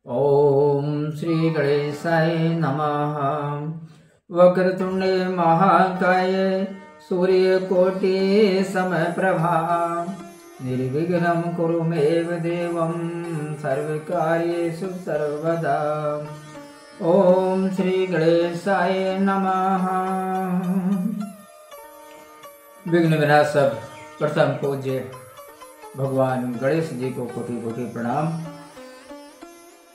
ओम श्री गणेशाय नमः। वक्रतुंडे महाकाय सूर्यकोटि समप्रभा निर्विघ्नं कुरु मे देवं सर्वकार्येषु सर्वदा। ओम श्री गणेशाय नमः। विघ्न विनाशक प्रथम पूज्य भगवान गणेश जी को कोटि कोटि प्रणाम।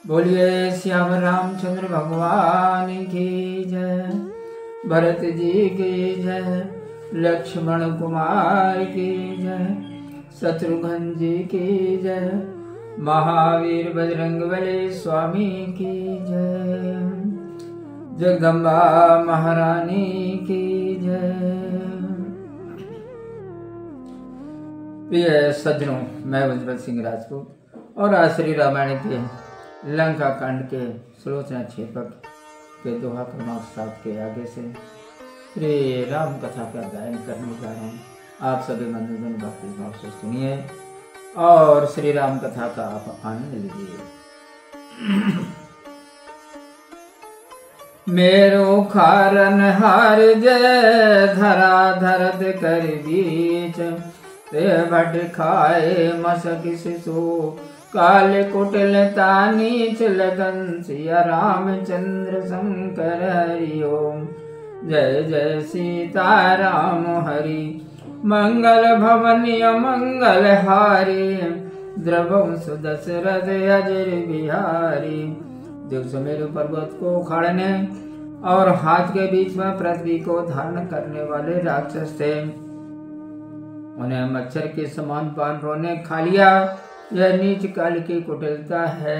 बोलिए श्याम रामचंद्र भगवान की जय, भरत जी की जय, लक्ष्मण कुमार की जय, शत्रुघ्न जी की जय, महावीर बजरंगबली स्वामी की जय, जगदम्बा महारानी की जय। प्रिय सज्जनों, मैं बजरंग सिंह राजपूत और आज श्री रामायण के लंका कांड के सुलोचना क्षेपक के दोहा क्रमांक 7 के आगे से श्री राम कथा का गायन करने जा रहा हूँ। आप सभी मनोरंजन भक्ति भाव से सुनिए और श्री राम कथा का आप आनंद लीजिए। मेरो खारन हार जय धरा धरत कर बीच, ते भट खाए मसक शिशु काल कुटिल नीच लगन सिया रामचंद्र शंकर हरि ओम। जय जय सीता राम हरि मंगल भवनीय मंगल हारी, द्रवम सुदशरथ अजर बिहारी। देव सुमेरु पर्वत को उखाड़ने और हाथ के बीच में पृथ्वी को धारण करने वाले राक्षस थे। उन्हें मच्छर के समान बानरों ने खा लिया। यह नीच काल की कुटिलता है।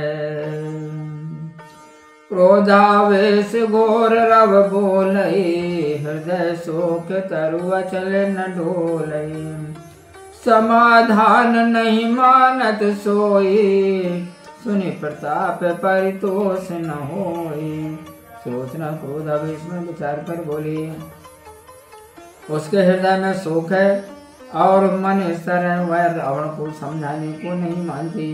क्रोधावेश घोर रव बोलई, हृदय शोक तरु अचल न डोलई। समाधान नहीं मानत सोई, सुनि प्रताप परितोष न होई। सुलोचना क्रोधावेश में विचार कर बोली, उसके हृदय में शोक है और मन स्तर है। वह रावण को समझाने को नहीं मानती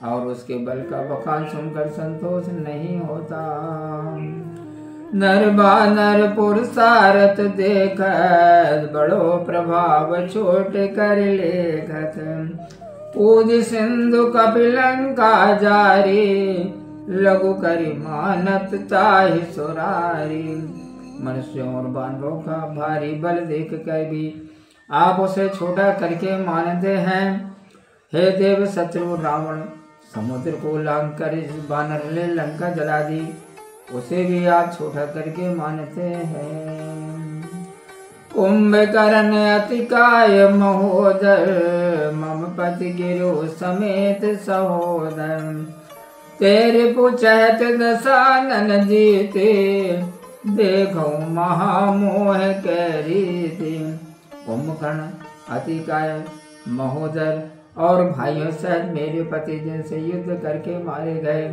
और उसके बल का बखान सुनकर संतोष नहीं होता। नर बानर पुरसारथ देखत, बड़ो प्रभाव छोट कर लेखत। पूज सिंधु कपिलंका जारी, लघु करि मानत ताहि सुरारी। मनुष्यों और बानरों का भारी बल देख कर भी आप उसे छोटा करके मानते हैं। हे देव, शत्रु रावण समुद्र को लांग कर इस बानर ने लंका जला दी, उसे भी आप छोटा करके मानते हैं। कुंभकर्ण अतिकाय महोदर, मम पति गिरो समेत सहोदर। तेरे पुछत दशानन जीते, देखो महामोह कैरी थी। कुंभकर्ण अतिकाय महोदर और भाइयों सहित मेरे पति जिनसे युद्ध करके मारे गए,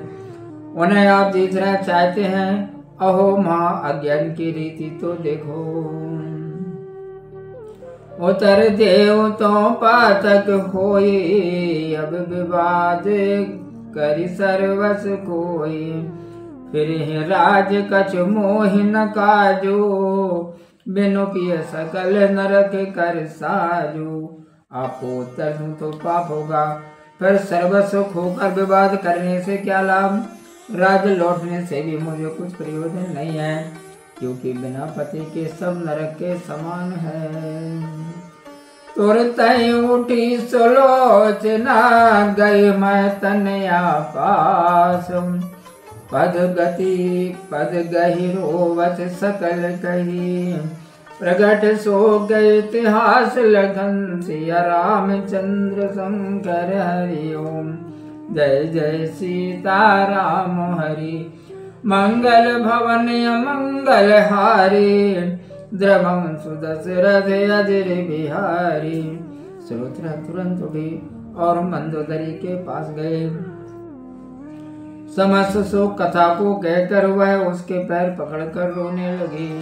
उन्हें आप जीतना चाहते हैं। अहो महा अज्ञान की रीति तो देखो। उतर देव तो पातक होई, अब विवाद करि सर्वस कोई। फिर राज कछ मोहि न काजो, बिनु पिय सकल नरक कर साजू। आपको उत्तर दूं तो पाप होगा, फिर सर्वस्व खोकर विवाद करने से क्या लाभ। राज लौटने से भी मुझे कुछ प्रयोजन नहीं है, क्योंकि बिना पति के सब नरक के समान है। तुरंत उठी सुलोचना, गई मैं तनया पास। पद गहिरोवत सकल कही, प्रगट सो गए इतिहास लगन सिया रामचंद्र शंकर हरि ओम। जय जय सीता राम हरि मंगल भवन मंगल हारी, द्रवम सुदशरथ अजर बिहारी। सुलोचना तुरंत उठी और मंदोदरी के पास गए। समस्त शोक कथा को कहकर वह उसके पैर पकड़कर रोने लगी।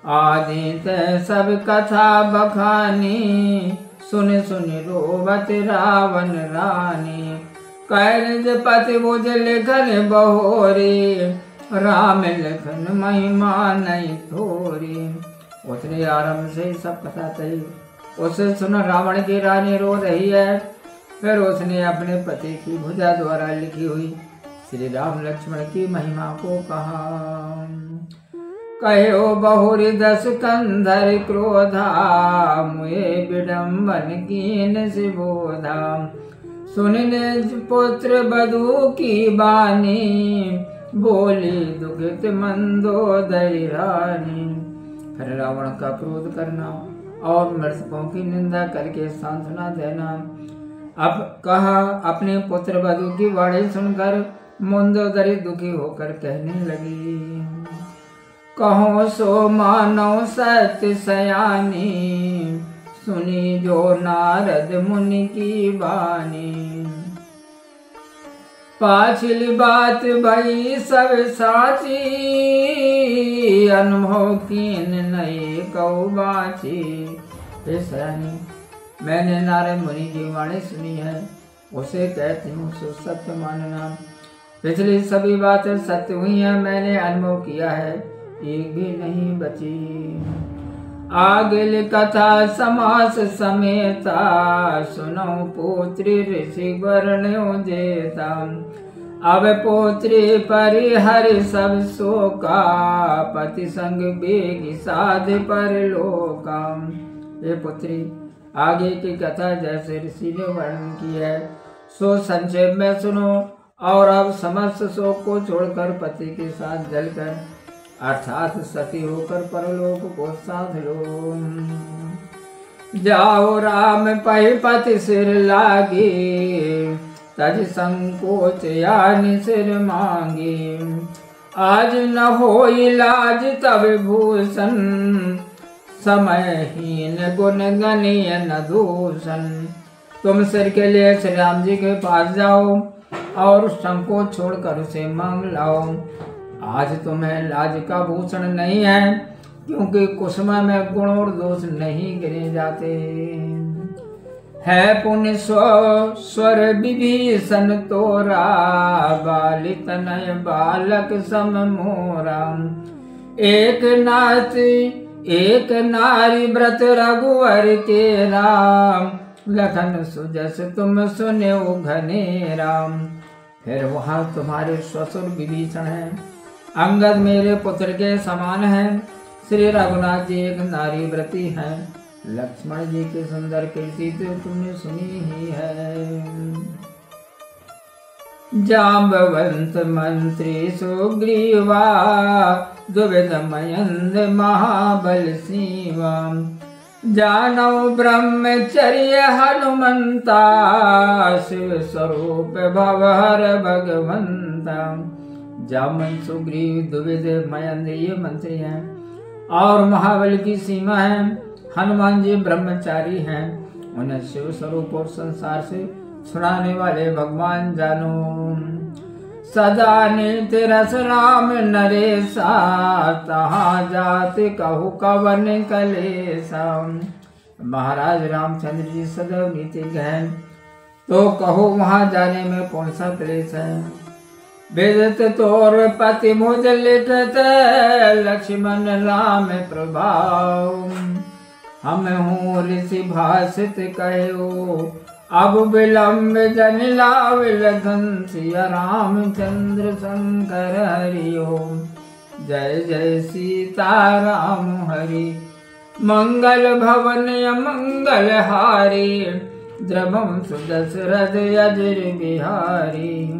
आदित सब कथा बखानी, सुन सुन रोवत रावण रानी, कह निज पति बुझ लिखन बहोरी, राम लिखन महिमा नहीं थोरी। उसने आरंभ से सब कथा कही। उसे सुन रावण की रानी रो रही है। फिर उसने अपने पति की भुजा द्वारा लिखी हुई श्री राम लक्ष्मण की महिमा को कहा। कहो बहुरी 10 कंधर क्रोधा, मुए विडम्बन कीन सिबोधा। सुन निज पुत्र बधू की बानी, बोली दुखित मंदोदरी रानी। फिर रावण का क्रोध करना और मृतकों की निंदा करके सांत्वना देना। अब कहा अपने पुत्र वधू की वाणी सुनकर मंदोदरी दुखी होकर कहने लगी, कहो सो मानो सत्य सयानी, सुनी जो नारद मुनि की बानी। पाछली बात भई सब साची, अनुभव कीन नहीं कऊ बाची। हे सयानी, मैंने नारद मुनि की वाणी सुनी है, उसे कहती हूँ सो सत्य मानना। पिछली सभी बातें सत्य हुई हैं, मैंने अनुभव किया है, एक भी नहीं बची। आगे कथा समास समेता, सुनो पुत्री ऋषि वर्ण्यो जेता। अब पुत्री परिहर सब शोका, पति संग बेगी साध पर लोका। ये पुत्री, आगे की कथा जैसे ऋषि ने वर्णन की है सो संक्षेप में सुनो, और अब समस्त शोक को छोड़कर पति के साथ जलकर अर्थात सती होकर परलोक को साध लो। जाओ राम पहि पति सिर लागे, तज संकोच यानि सिर मांगे। आज न हो इलाज तब भूषण, समयहीन गुण गणीय न दूषण। तुम सिर के लिए श्री राम जी के पास जाओ और संकोच छोड़कर उसे मांग लाओ। आज तुम्हें लाज का भूषण नहीं है, क्योंकि कुसुमा में गुण और दोष नहीं गिने जाते। है पुण्य स्वर विभीषण तोरा, बाली तनय बालक सम मोरा। एक नारी व्रत रघुवर के राम, लखन सुजस तुम सुने घने राम। फिर वहाँ तुम्हारे ससुर विभीषण हैं, अंगद मेरे पुत्र के समान हैं, श्री रघुनाथ जी एक नारी व्रती हैं, लक्ष्मण जी की सुंदर कीर्ति तो तुमने सुनी ही है। जाम्बवंत मंत्री सुग्रीवा, दुविध मयंद महाबल सीवा। जानव ब्रह्मचर्य हनुमंता, शिव स्वरूप भवहर भगवंता। जामन सुग्रीव दुविध मयंद ये मंत्री हैं और महाबल की सीमा है। हनुमान जी ब्रह्मचारी हैं, उन्हें शिव स्वरूप और संसार से छुड़ाने वाले भगवान जानो। सदा नित्य रस राम नरेशा, तहाँ जात कहु कवन कलेसा। महाराज रामचंद्र जी सदैव नीति गहन, तो कहो वहाँ जाने में कौन सा क्लेश है। विदित तोर पति मुझ लिखत, लक्ष्मण राम प्रभाव। हम हूँ ऋषि भाषित कहो, अब विलम्ब जन लाव लखन। सिया रामचंद्र शंकर हरि ओम। जय जय सीता राम हरि, मंगल भवन मंगल हारी। द्रवम सुदशरथ अजर बिहारी।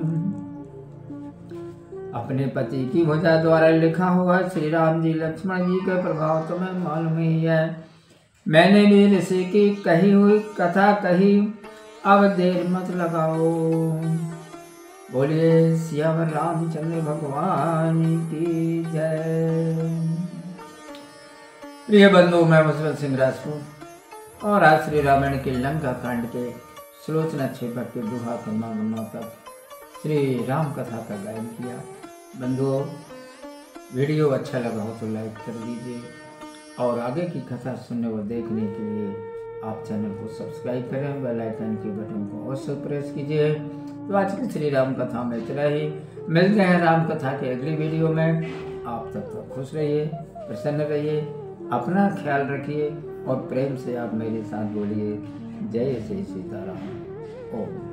अपने पति की भुजा द्वारा लिखा हुआ श्री राम जी लक्ष्मण जी का प्रभाव तुम्हें मालूम ही है। मैंने भी ऋषि की कही हुई कथा कही, अब देर मत लगाओ। बोलिए सियावर रामचंद्र भगवान की जय। प्रिय बंधु, मैं मुस्लिम सिंह राजपूत और आज श्री रामायण के लंका कांड के सुलोचना क्षेपक के दुहा खम्मा तक श्री राम कथा का गायन किया। बंधुओं, वीडियो अच्छा लगा हो तो लाइक कर दीजिए और आगे की कथा सुनने व देखने के लिए आप चैनल को सब्सक्राइब करें, बेल आइकन के बटन को अवश्य प्रेस कीजिए। तो आज की श्री राम कथा में इतना ही। मिलते हैं राम कथा के अगली वीडियो में। आप तब तक खुश रहिए, प्रसन्न रहिए, अपना ख्याल रखिए और प्रेम से आप मेरे साथ बोलिए जय श्री सीताराम। ओम।